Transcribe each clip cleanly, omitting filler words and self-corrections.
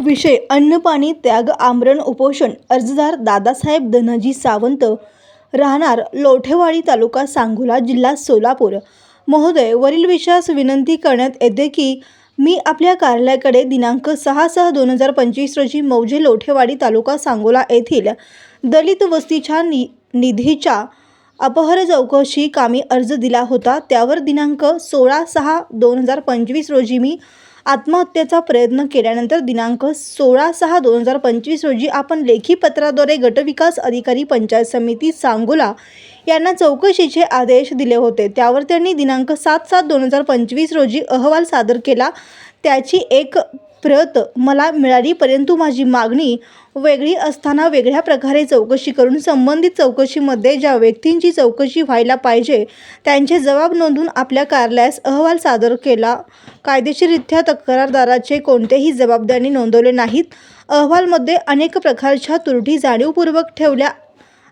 विषय अन्न पाणी त्याग आमरण उपोषण अर्जदार दादासाहेब धनाजी सावंत राहणार लोठेवाडी तालुका सांगोला जिल्हा सोलापूर महोदय वरील विषयास विनंती करण्यात येते की मी आपल्या कार्यालयाकडे दिनांक 6/6/2025 रोजी मौजे लोठेवाडी तालुका सांगोला येथील दलित वस्तीच्या निधीच्या अपहार चौकशी कामी अर्ज दिला होता। त्यावर दिनांक 16/6/2025 रोजी मी आत्महत्येचा प्रयत्न केल्यानंतर दिनांक 16/6/2025 रोजी आपण लेखी पत्राद्वारे गटविकास अधिकारी पंचायत समिती सांगोला यांना चौकशीचे आदेश दिले होते। त्यावर त्यांनी दिनांक 7/7/2025 रोजी अहवाल सादर केला। त्याची एक प्रत मला मिळाली, परंतु माझी मागणी वेगळी असताना वेगळ्या प्रकारे चौकशी करून संबंधित चौकशीमध्ये ज्या व्यक्तींची चौकशी व्हायला पाहिजे त्यांचे जबाब नोंदवून आपल्या कार्यालयास अहवाल सादर केला। कायदेशीररित्या तक्रारदाराचे कोणतेही जबाबदारी नोंदवले नाहीत। अहवालमध्ये अनेक प्रकारच्या त्रुटी जाणीवपूर्वक ठेवल्या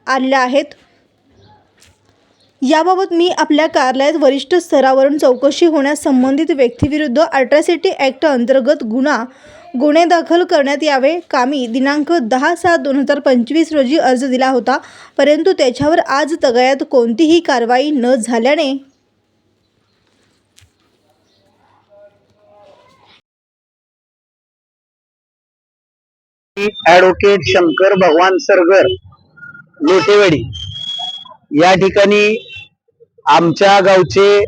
आल्या आहेत। याबाबत मी आपल्या कार्यालयात वरिष्ठ स्तरावरून चौकशी होण्यास संबंधित व्यक्तीविरुद्ध अट्रॉसिटी ॲक्ट अंतर्गत गुन्हे दाखल करण्यात यावे कामी दिनांक 10/7/2025 रोजी अर्ज दिला होता, परंतु त्याच्यावर आज तगायत कोणतीही कारवाई न झाल्याने ॲडव्होकेट शंकर भगवान सरगर लोटेवाडी या ठिकाणी आमच्या गावचे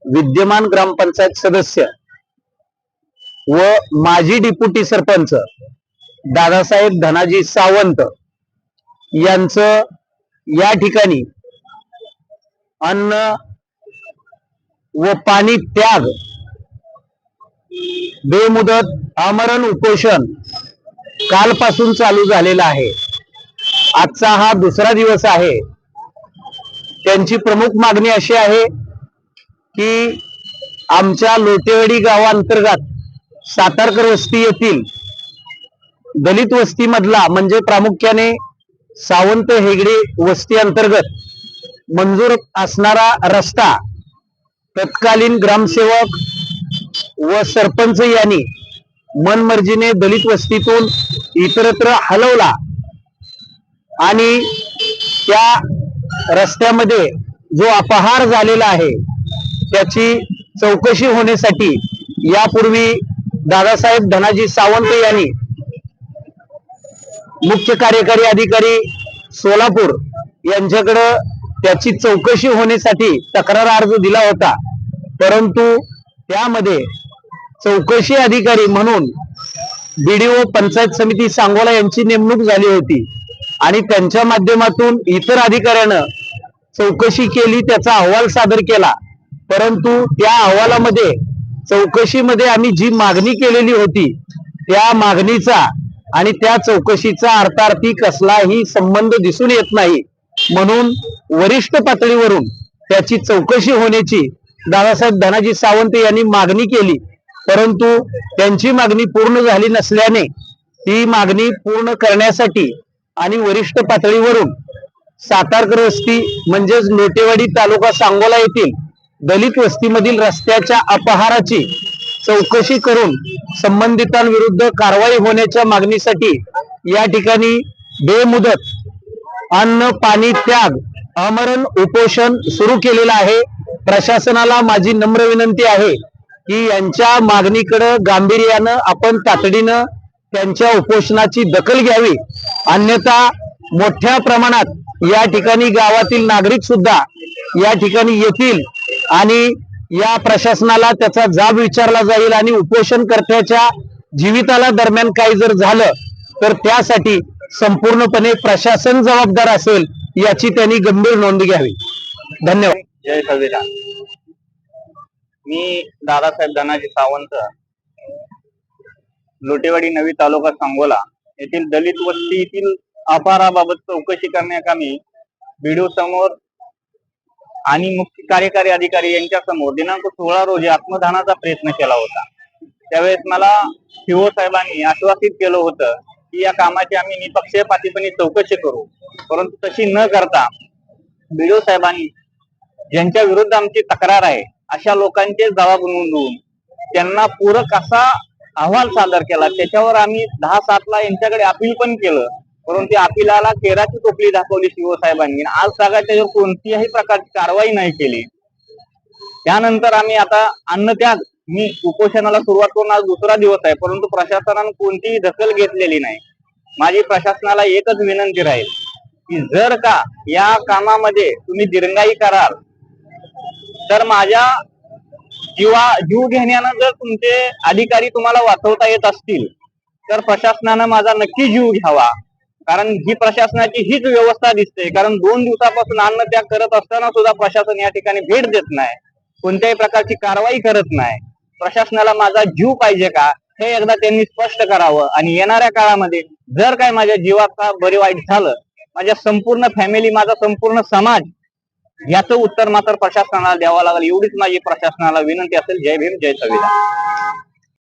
विद्यमान ग्रामपंचायत सदस्य व माजी डेप्युटी सरपंच दादासाहेब धनाजी सावंत यांचं या ठिकाणी अन्न व पाणी त्याग बेमुदत आमरण उपोषण कालपासून चालू झालेला आहे। आजचा हा दुसरा दिवस आहे। त्यांची प्रमुख मागणी अशी आहे की आमच्या लोटेवाडी गावांतर्गत सातारकर वस्ती येथील दलित वस्ती मधला म्हणजे प्रामुख्याने सावंत हेगडे वस्ती अंतर्गत मंजूर असणारा रस्ता तत्कालीन ग्रामसेवक व सरपंच यांनी मनमर्जीने दलित वस्तीतून इतरत्र हलवला आणि त्या रस्त्यामध्ये जो अपहार झालेला आहे त्याची चौकशी होण्यासाठी यापूर्वी दादासाहेब धनाजी सावंत यांनी मुख्य कार्यकारी अधिकारी सोलापूर यांच्याकडे त्याची चौकशी होण्यासाठी तक्रार अर्ज दिला होता, परंतु त्यामध्ये चौकशी अधिकारी म्हणून BDO पंचायत समिती सांगोला यांची नेमणूक झाली होती आणि त्यांच्या माध्यमातून इतर अधिकाऱ्यानं चौकशी केली, त्याचा अहवाल सादर केला, परंतु त्या अहवालामध्ये चौकशीमध्ये आम्ही जी मागणी केलेली होती त्या मागणीचा आणि त्या चौकशीचा अर्थार्थी कसलाही संबंध दिसून येत नाही। म्हणून वरिष्ठ पातळीवरून त्याची चौकशी होण्याची दादासाहेब धनाजी सावंत यांनी मागणी केली, परंतु त्यांची मागणी पूर्ण झाली नसल्याने ती मागणी पूर्ण करण्यासाठी आणि वरिष्ठ पातळीवरून सातारकर वस्ती म्हणजेच लोटेवाडी तालुका सांगोला येथील दलित वस्तीमधील रस्त्याच्या अपहाराची चौकशी करून संबंधितांविरुद्ध कारवाई होण्याच्या मागणीसाठी या ठिकाणी बेमुदत अन्न पाणी त्याग आमरण उपोषण सुरू केलेलं आहे। प्रशासनाला माझी नम्र विनंती आहे की यांच्या मागणीकडे गांभीर्यानं आपण तातडीनं त्यांच्या उपोषणाची दखल घ्यावी, अन्यथा मोठ्या प्रमाणात या ठिकाणी गावातील नागरिक सुद्धा या ठिकाणी येतील आणि या प्रशासनाला त्याचा जाब विचारला जाईल आणि उपोषणकर्त्याच्या जीविताला दरम्यान काही जर झालं तर त्यासाठी संपूर्णपणे प्रशासन जबाबदार असेल याची त्यांनी गंभीर नोंद घ्यावी। धन्यवाद। जय संविधान। मी दादासाहेब धनाजी सावंत लोटेवाडी नवी तालुका सांगोला येथील दलित वस्तीतील अपहाराबाबत चौकशी करण्याकामी BDO समोर आणि मुख्य कार्यकारी अधिकारी यांच्या समोर दिनांक 16 रोजी आत्मदानाचा प्रयत्न केला होता। त्यावेळेस मला PO साहेबांनी आश्वासित केलं होतं की या कामाची आम्ही निपक्षपातीपणे चौकशी करू, परंतु तशी न करता BDO साहेबांनी ज्यांच्या विरुद्ध आमची तक्रार आहे अशा लोकांचे जबाब नोंदवून त्यांना पूरक असा अहवाल सादर केला, त्याच्यावर आम्ही 10/7 यांच्याकडे अपील पण केलं, परंतु त्या अपिलाला केराची टोपली दाखवली शिवसाहेबांनी. आज सगळ्या त्याच्यावर कोणतीही प्रकारची कारवाई नाही केली. त्यानंतर आम्ही आता अन्नत्याग, मी उपोषणाला सुरुवात करून आज दुसरा दिवस आहे, परंतु प्रशासनाने कोणतीही दखल घेतलेली नाही. माझी प्रशासनाला एकच विनंती राहील की जर का या कामामध्ये तुम्ही दिरंगाई कराल तर माझ्या जीव घेण्यानं जर तुमचे अधिकारी तुम्हाला वाचवता येत असतील तर प्रशासनानं माझा नक्की जीव घ्यावा. कारण ही प्रशासनाची हीच व्यवस्था दिसते. कारण 2 दिवसापासून अन्नत्याग करत असताना सुद्धा प्रशासन या ठिकाणी भेट देत नाही, कोणत्याही प्रकारची कारवाई करत नाही. प्रशासनाला माझा जीव पाहिजे का हे एकदा त्यांनी स्पष्ट करावं. आणि येणाऱ्या काळामध्ये जर काय माझ्या जीवाचा बरे वाईट झालं, माझ्या संपूर्ण फॅमिली, माझा संपूर्ण समाज, याचं उत्तर मात्र प्रशासनाला द्यावं लागेल. एवढीच माझी प्रशासनाला विनंती असेल. जय भीम, जय संविधान.